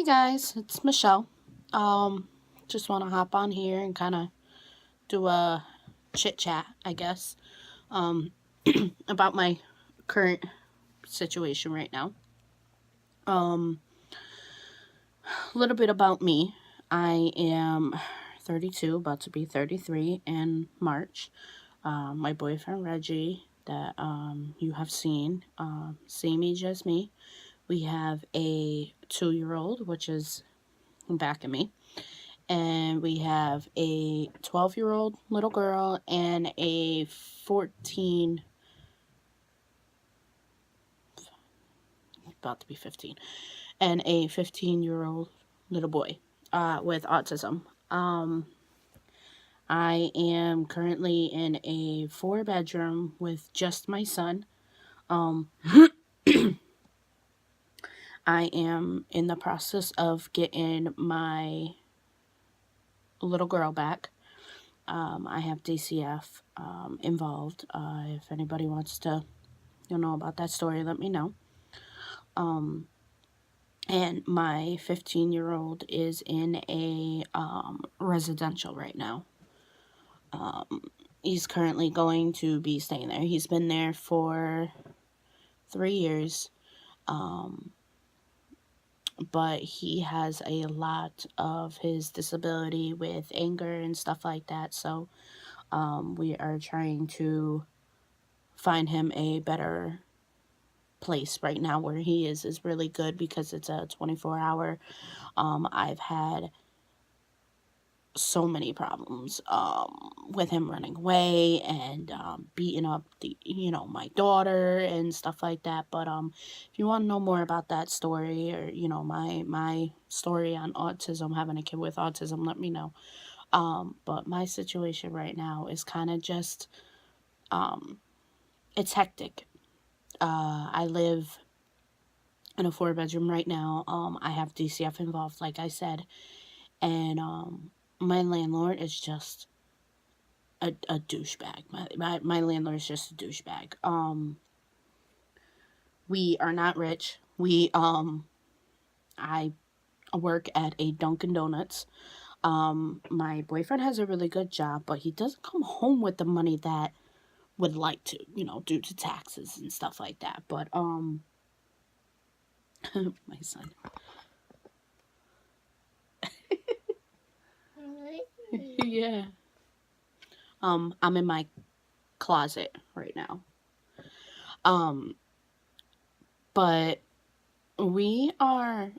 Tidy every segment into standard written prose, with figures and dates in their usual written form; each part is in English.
Guys, it's Michelle. Just want to hop on here and kind of do a chit chat, I guess, um, about my current situation right now. Um, a little bit about me. I am 32, about to be 33 in March. My boyfriend Reggie, that you have seen, same age as me. We have a 2-year old, which is back of me. And we have a 12-year-old little girl and a 14, about to be 15, and a 15-year-old little boy with autism. I am currently in a 4-bedroom with just my son. Um, I am in the process of getting my little girl back. I have DCF involved. If anybody wants to know about that story, let me know. And my 15-year-old is in a residential right now. He's currently going to be staying there. He's been there for 3 years. But he has a lot of his disability with anger and stuff like that. So we are trying to find him a better place right now. Where he is really good because it's a 24-hour. I've had so many problems with him running away and beating up my daughter and stuff like that. But if you want to know more about that story, or my story on autism, having a kid with autism, let me know. But my situation right now is kind of just it's hectic. I live in a 4-bedroom right now. I have DCF involved, like I said, and my landlord is just a douchebag. My landlord is just a douchebag. We are not rich. I work at a Dunkin' Donuts. My boyfriend has a really good job, but he doesn't come home with the money that would like to, due to taxes and stuff like that. But my son. Yeah. I'm in my closet right now. But we are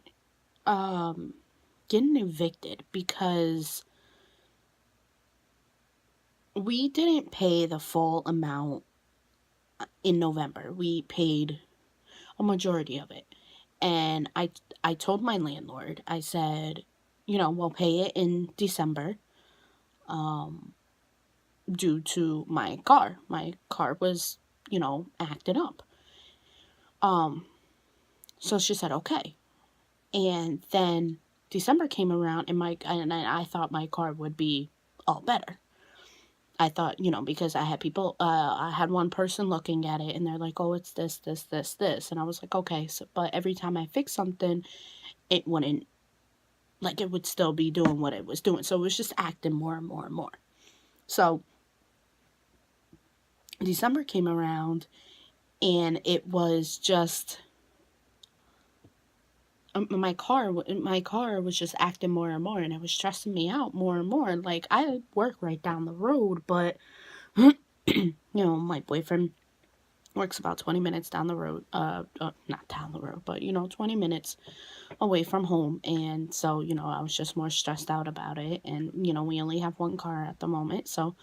getting evicted because we didn't pay the full amount in November. We paid a majority of it. And I told my landlord, I said, we'll pay it in December due to my car. My car was, acting up. So she said, okay. And then December came around and I thought my car would be all better. I thought, because I had one person looking at it and they're like, oh, it's this, this, this, this. And I was like, okay. So, but every time I fixed something, it wouldn't, like, it would still be doing what it was doing. So it was just acting more and more and more. So December came around and it was just, my car was just acting more and more, and it was stressing me out more and more. Like, I work right down the road, but my boyfriend works about 20 minutes down the road, not down the road, but 20 minutes away from home. And so I was just more stressed out about it. And we only have one car at the moment, so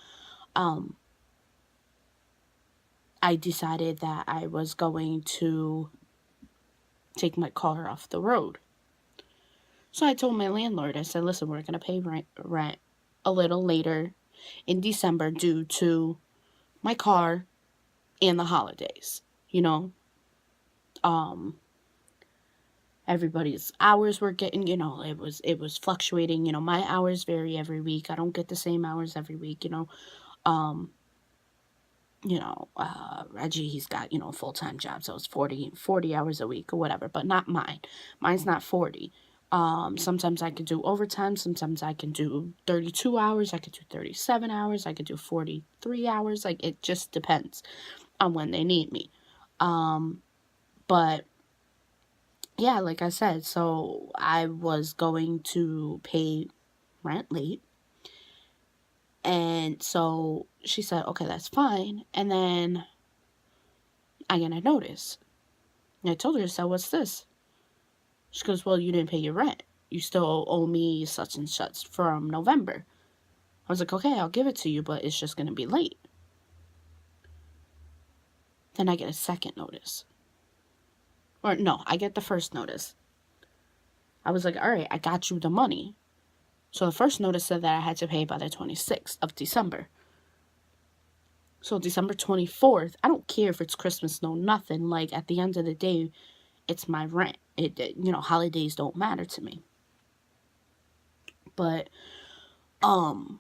I decided that I was going to take my car off the road. So I told my landlord, I said, listen, we're going to pay rent a little later in December due to my car and the holidays. Everybody's hours were getting, it was fluctuating. My hours vary every week. I don't get the same hours every week. Reggie, he's got, full-time job, so it's 40 hours a week or whatever, but not mine. Mine's not 40. Sometimes I could do overtime. Sometimes I can do 32 hours. I could do 37 hours. I could do 43 hours. Like, it just depends on when they need me. But yeah, like I said, so I was going to pay rent late. And so she said, okay, that's fine. And then I get a notice. And I told her, so what's this? She goes, well, you didn't pay your rent. You still owe me such and such from November. I was like, okay, I'll give it to you, but it's just going to be late. Then I get a second notice. Or no, I get the first notice. I was like, all right, I got you the money. So the first notice said that I had to pay by the 26th of December. So December 24th, I don't care if it's Christmas, no nothing. Like, at the end of the day, it's my rent. Holidays don't matter to me. But the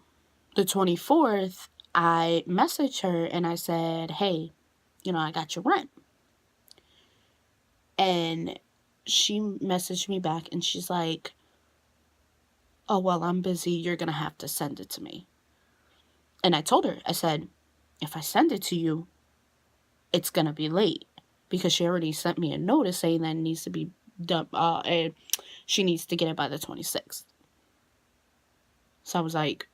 24th, I messaged her and I said, hey, I got your rent. And she messaged me back and she's like, oh, well, I'm busy. You're going to have to send it to me. And I told her, I said, if I send it to you, it's going to be late. Because she already sent me a notice saying that it needs to be done, and she needs to get it by the 26th. So I was like,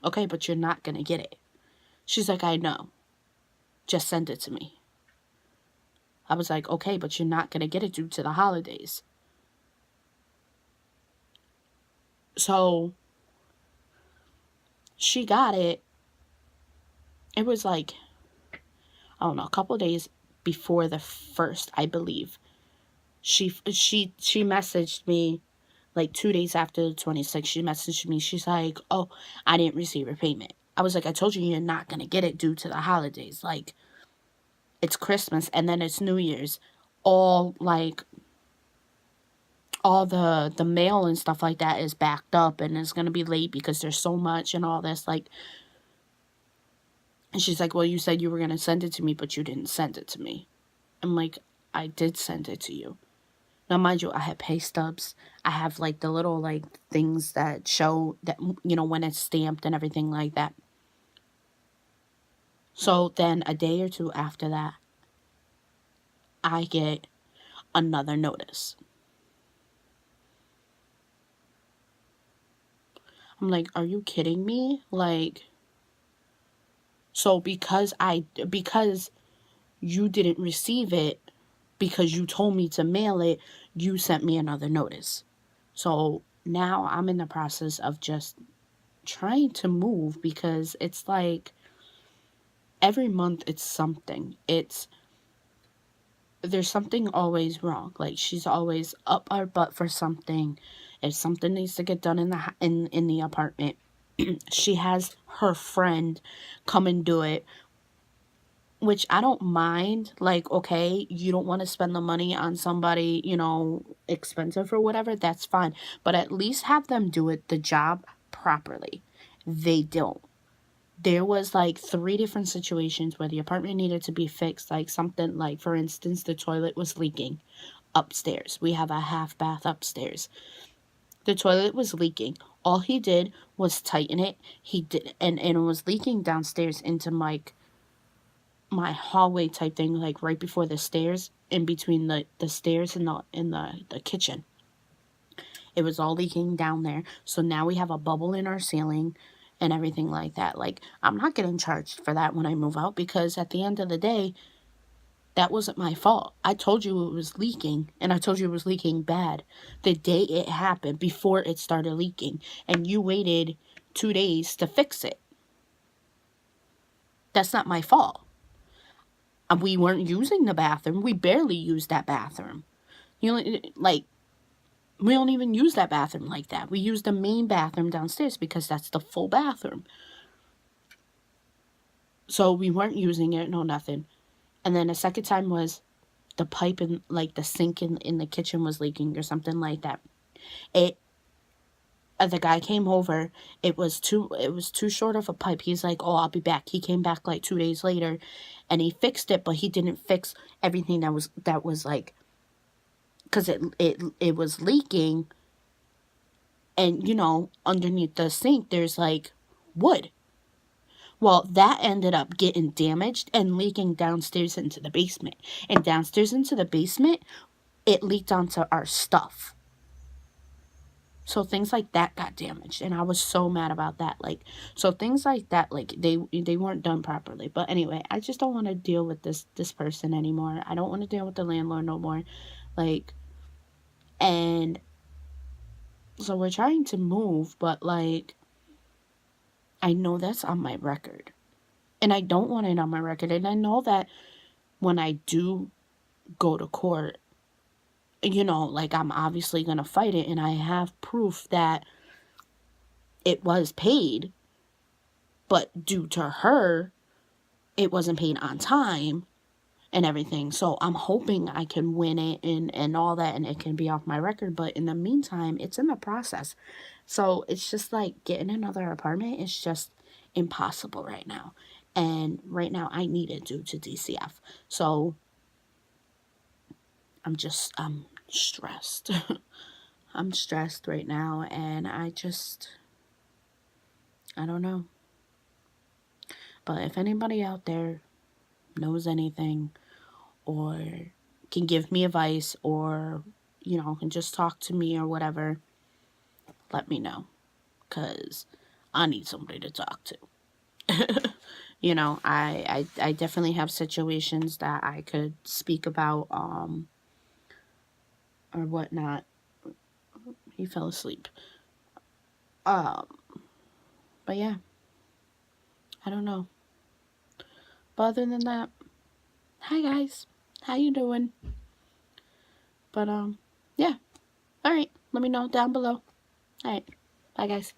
okay, but you're not going to get it. She's like, I know. Just send it to me. I was like, okay, but you're not going to get it due to the holidays. So she got it. It was like, I don't know, a couple of days before the 1st, I believe. She messaged me like 2 days after the 26th. She messaged me. She's like, oh, I didn't receive your payment. I was like, I told you you're not going to get it due to the holidays. Like, it's Christmas and then it's New Year's. All the mail and stuff like that is backed up and it's going to be late because there's so much and all this. Like, and she's like, well, you said you were going to send it to me, but you didn't send it to me. I'm like, I did send it to you. Now, mind you, I have pay stubs. I have, like, the little, like, things that show that, when it's stamped and everything like that. So then a day or two after that, I get another notice. I'm like, are you kidding me? Like, so because you didn't receive it, because you told me to mail it, you sent me another notice. So now I'm in the process of just trying to move because it's like every month it's something. There's something always wrong. Like, she's always up our butt for something. If something needs to get done in the apartment, she has her friend come and do it, which I don't mind. Like, okay, you don't want to spend the money on somebody, expensive or whatever, that's fine. But at least have them do the job properly. They don't. There was like 3 different situations where the apartment needed to be fixed. Like something like, for instance, the toilet was leaking upstairs. We have a half bath upstairs. The toilet was leaking. All he did was tighten it. He did, and it was leaking downstairs into my hallway type thing, like right before the stairs, in between the stairs and the kitchen. It was all leaking down there. So now we have a bubble in our ceiling and everything like that. Like, I'm not getting charged for that when I move out, because at the end of the day, that wasn't my fault. I told you it was leaking, and I told you it was leaking bad the day it happened, before it started leaking, and you waited 2 days to fix it. That's not my fault. And we weren't using the bathroom. We barely used that bathroom. We don't even use that bathroom like that. We use the main bathroom downstairs because that's the full bathroom. So we weren't using it, no nothing. And then the second time was the pipe in, like, the sink in the kitchen was leaking or something like that. The guy came over. It was too short of a pipe. He's like, oh, I'll be back. He came back like 2 days later and he fixed it, but he didn't fix everything that was like, because it was leaking. And, you know, underneath the sink, there's like wood. Well, that ended up getting damaged and leaking downstairs into the basement. And downstairs into the basement, it leaked onto our stuff. So things like that got damaged, and I was so mad about that. Like, so things like that, like they weren't done properly. But anyway, I just don't want to deal with this person anymore. I don't want to deal with the landlord no more. Like, and so we're trying to move, but like I know that's on my record. And I don't want it on my record. And I know that when I do go to court, you know, like I'm obviously going to fight it, and I have proof that it was paid, but due to her, it wasn't paid on time and everything. So I'm hoping I can win it and all that, and it can be off my record. But in the meantime, it's in the process. So it's just like getting another apartment is just impossible right now. And right now I need it due to DCF. So I'm stressed. I'm stressed right now, and I don't know. But if anybody out there knows anything or can give me advice, or, you know, can just talk to me or whatever, let me know. Because I need somebody to talk to. You know, I definitely have situations that I could speak about, or whatnot. He fell asleep. Um, but yeah, I don't know. But other than that, hi guys, how you doing? But yeah, all right. Let me know down below. All right, bye guys.